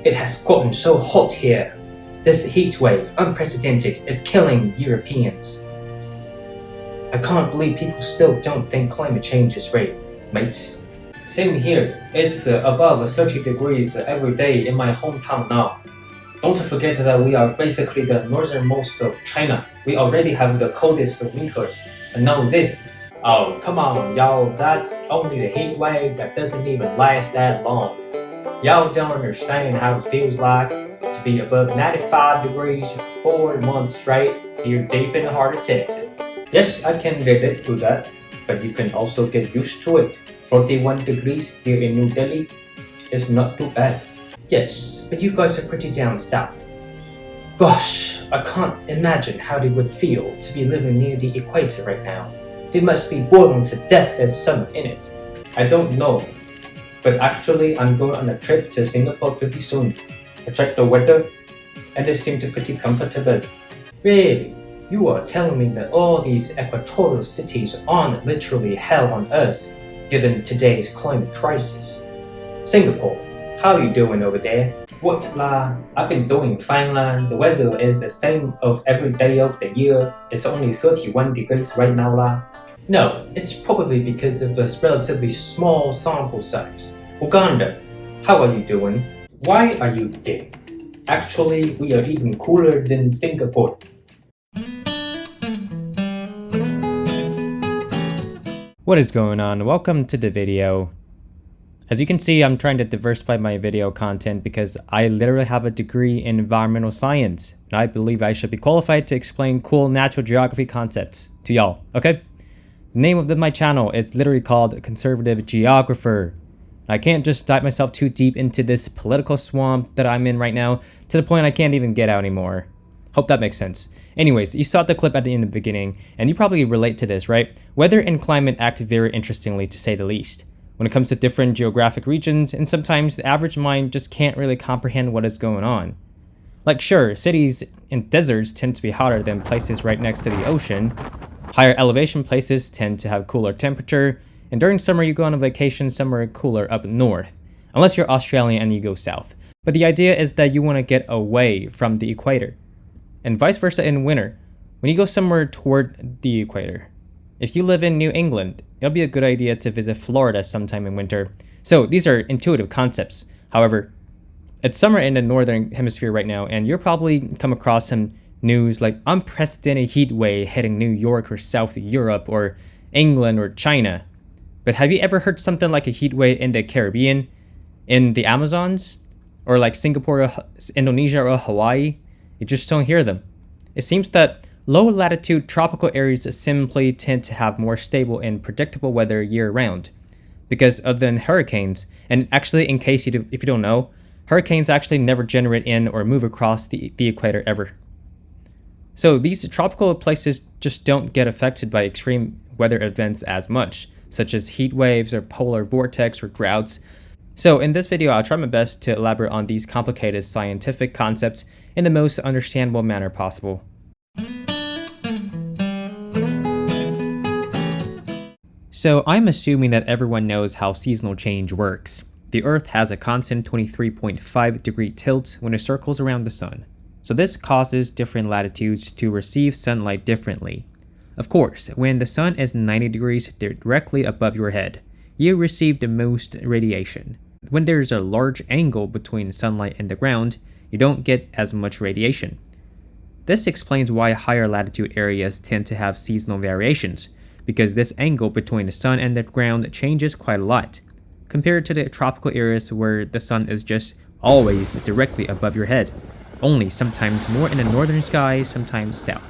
It has gotten so hot here. This heat wave, unprecedented, is killing Europeans. I can't believe people still don't think climate change is real, mate. Same here. It's above 30 degrees every day in my hometown now. Don't forget that we are basically the northernmost of China. We already have the coldest winters. And now this. Oh, come on, y'all. That's only the heat wave that doesn't even last that long. Y'all don't understand how it feels like to be above 95 degrees for 4 months straight here deep in the heart of Texas. Yes, I can relate to that, but you can also get used to it. 41 degrees here in New Delhi is not too bad. Yes, but you guys are pretty down south. Gosh, I can't imagine how they would feel to be living near the equator right now. They must be boiling to death this summer, innit? I don't know, but actually I'm going on a trip to Singapore pretty soon. I checked the weather, and it seemed pretty comfortable. Really? You are telling me that all these equatorial cities aren't literally hell on earth, given today's climate crisis? Singapore, how are you doing over there? What la? I've been doing fine la. The weather is the same of every day of the year. It's only 31 degrees right now la. No, it's probably because of this relatively small sample size. Uganda, how are you doing? Why are you gay? Actually, we are even cooler than Singapore. What is going on? Welcome to the video. As you can see, I'm trying to diversify my video content because I literally have a degree in environmental science, and I believe I should be qualified to explain cool natural geography concepts to y'all, okay? The name of my channel is literally called Conservative Geographer. I can't just dive myself too deep into this political swamp that I'm in right now to the point I can't even get out anymore. Hope that makes sense. Anyways, you saw the clip at the end of the beginning, and you probably relate to this, right? Weather and climate act very interestingly, to say the least. When it comes to different geographic regions, and sometimes the average mind just can't really comprehend what is going on. Like sure, cities and deserts tend to be hotter than places right next to the ocean. Higher elevation places tend to have cooler temperature, and during summer you go on a vacation somewhere cooler up north, unless you're Australian and you go south. But the idea is that you want to get away from the equator. And vice versa in winter, when you go somewhere toward the equator. If you live in New England, it'll be a good idea to visit Florida sometime in winter. So these are intuitive concepts. However, it's summer in the northern hemisphere right now, and you'll probably come across some news like unprecedented heat wave hitting New York or South Europe or England or China. But have you ever heard something like a heat wave in the Caribbean, in the Amazons, or like Singapore, or Indonesia, or Hawaii? You just don't hear them. It seems that low-latitude tropical areas simply tend to have more stable and predictable weather year-round because of the hurricanes. And actually, in case if you don't know, hurricanes actually never generate in or move across the equator ever. So these tropical places just don't get affected by extreme weather events as much, such as heat waves or polar vortex or droughts. So in this video, I'll try my best to elaborate on these complicated scientific concepts in the most understandable manner possible. So I'm assuming that everyone knows how seasonal change works. The Earth has a constant 23.5 degree tilt when it circles around the sun. So this causes different latitudes to receive sunlight differently. Of course, when the sun is 90 degrees directly above your head, you receive the most radiation. When there's a large angle between sunlight and the ground, you don't get as much radiation. This explains why higher latitude areas tend to have seasonal variations, because this angle between the sun and the ground changes quite a lot, compared to the tropical areas where the sun is just always directly above your head, only sometimes more in the northern skies, sometimes south.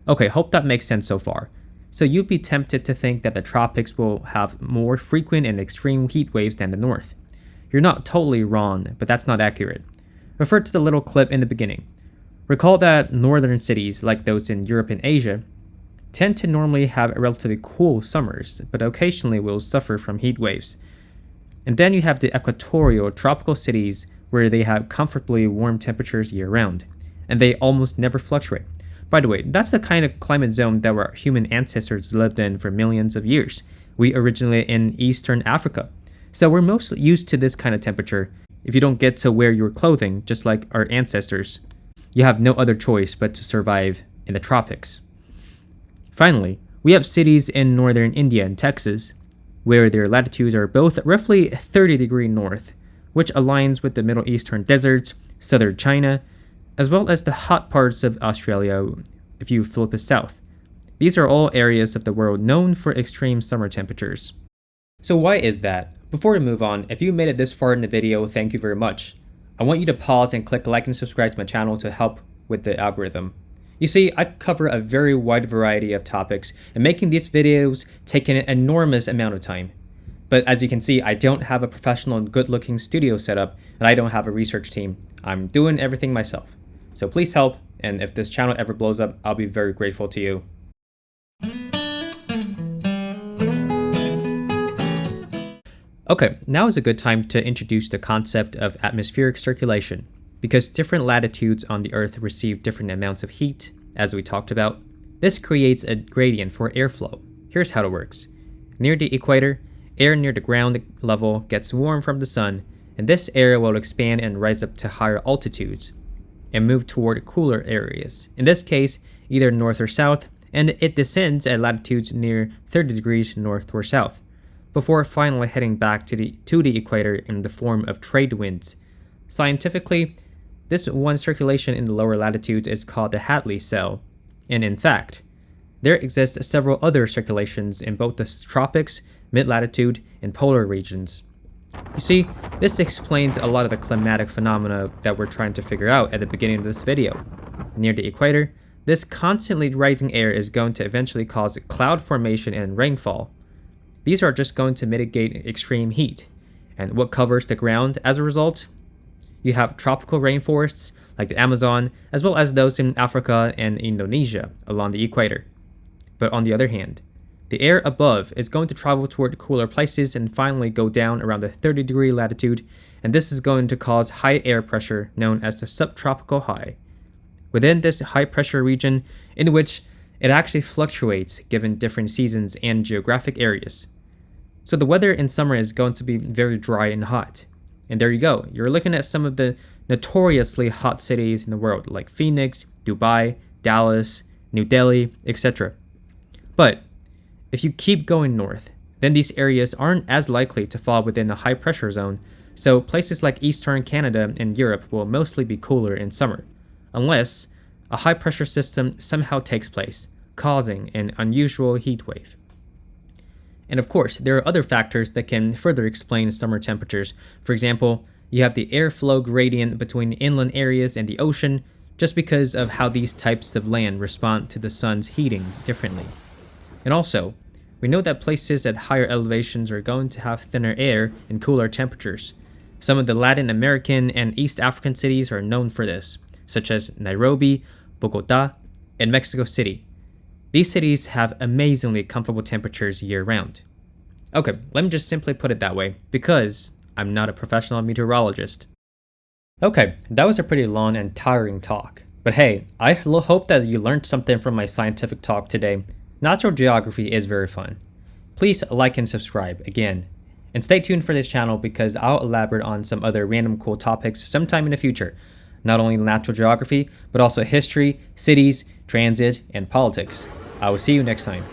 Okay, hope that makes sense so far. So you'd be tempted to think that the tropics will have more frequent and extreme heat waves than the north. You're not totally wrong, but that's not accurate. Refer to the little clip in the beginning. Recall that northern cities, like those in Europe and Asia, tend to normally have relatively cool summers, but occasionally will suffer from heat waves. And then you have the equatorial tropical cities where they have comfortably warm temperatures year-round, and they almost never fluctuate. By the way, that's the kind of climate zone that our human ancestors lived in for millions of years. We originated in Eastern Africa, so we're most used to this kind of temperature. if you don't get to wear your clothing, just like our ancestors, you have no other choice but to survive in the tropics. Finally, we have cities in northern India and Texas, where their latitudes are both roughly 30 degrees north, which aligns with the Middle Eastern deserts, southern China, as well as the hot parts of Australia if you flip it south. These are all areas of the world known for extreme summer temperatures. So why is that? Before we move on, if you made it this far in the video, thank you very much. I want you to pause and click like and subscribe to my channel to help with the algorithm. You see, I cover a very wide variety of topics, and making these videos take an enormous amount of time. But as you can see, I don't have a professional and good-looking studio setup, and I don't have a research team. I'm doing everything myself. So please help, and if this channel ever blows up, I'll be very grateful to you. Okay, now is a good time to introduce the concept of atmospheric circulation, because different latitudes on the Earth receive different amounts of heat, as we talked about. This creates a gradient for airflow. Here's how it works. Near the equator, air near the ground level gets warm from the sun, and this air will expand and rise up to higher altitudes and move toward cooler areas, in this case, either north or south, and it descends at latitudes near 30 degrees north or south, before finally heading back to the equator in the form of trade winds. Scientifically, this one circulation in the lower latitudes is called the Hadley cell, and in fact, there exist several other circulations in both the tropics, mid-latitude, and polar regions. You see, this explains a lot of the climatic phenomena that we're trying to figure out at the beginning of this video. Near the equator, this constantly rising air is going to eventually cause cloud formation and rainfall. These are just going to mitigate extreme heat. And what covers the ground as a result? You have tropical rainforests like the Amazon, as well as those in Africa and Indonesia along the equator. But on the other hand, the air above is going to travel toward cooler places and finally go down around the 30-degree latitude, and this is going to cause high air pressure known as the subtropical high. Within this high pressure region, in which it actually fluctuates given different seasons and geographic areas. So the weather in summer is going to be very dry and hot. And there you go, you're looking at some of the notoriously hot cities in the world like Phoenix, Dubai, Dallas, New Delhi, etc. But if you keep going north, then these areas aren't as likely to fall within the high pressure zone, so places like eastern Canada and Europe will mostly be cooler in summer, unless a high pressure system somehow takes place, causing an unusual heat wave. And of course, there are other factors that can further explain summer temperatures. For example, you have the airflow gradient between inland areas and the ocean, just because of how these types of land respond to the sun's heating differently. And also, we know that places at higher elevations are going to have thinner air and cooler temperatures. Some of the Latin American and East African cities are known for this, such as Nairobi, Bogota, and Mexico City. These cities have amazingly comfortable temperatures year-round. Okay, let me just simply put it that way, because I'm not a professional meteorologist. Okay, that was a pretty long and tiring talk. But hey, I hope that you learned something from my scientific talk today. Natural geography is very fun. Please like and subscribe again. And stay tuned for this channel because I'll elaborate on some other random cool topics sometime in the future. Not only natural geography, but also history, cities, transit, and politics. I will see you next time.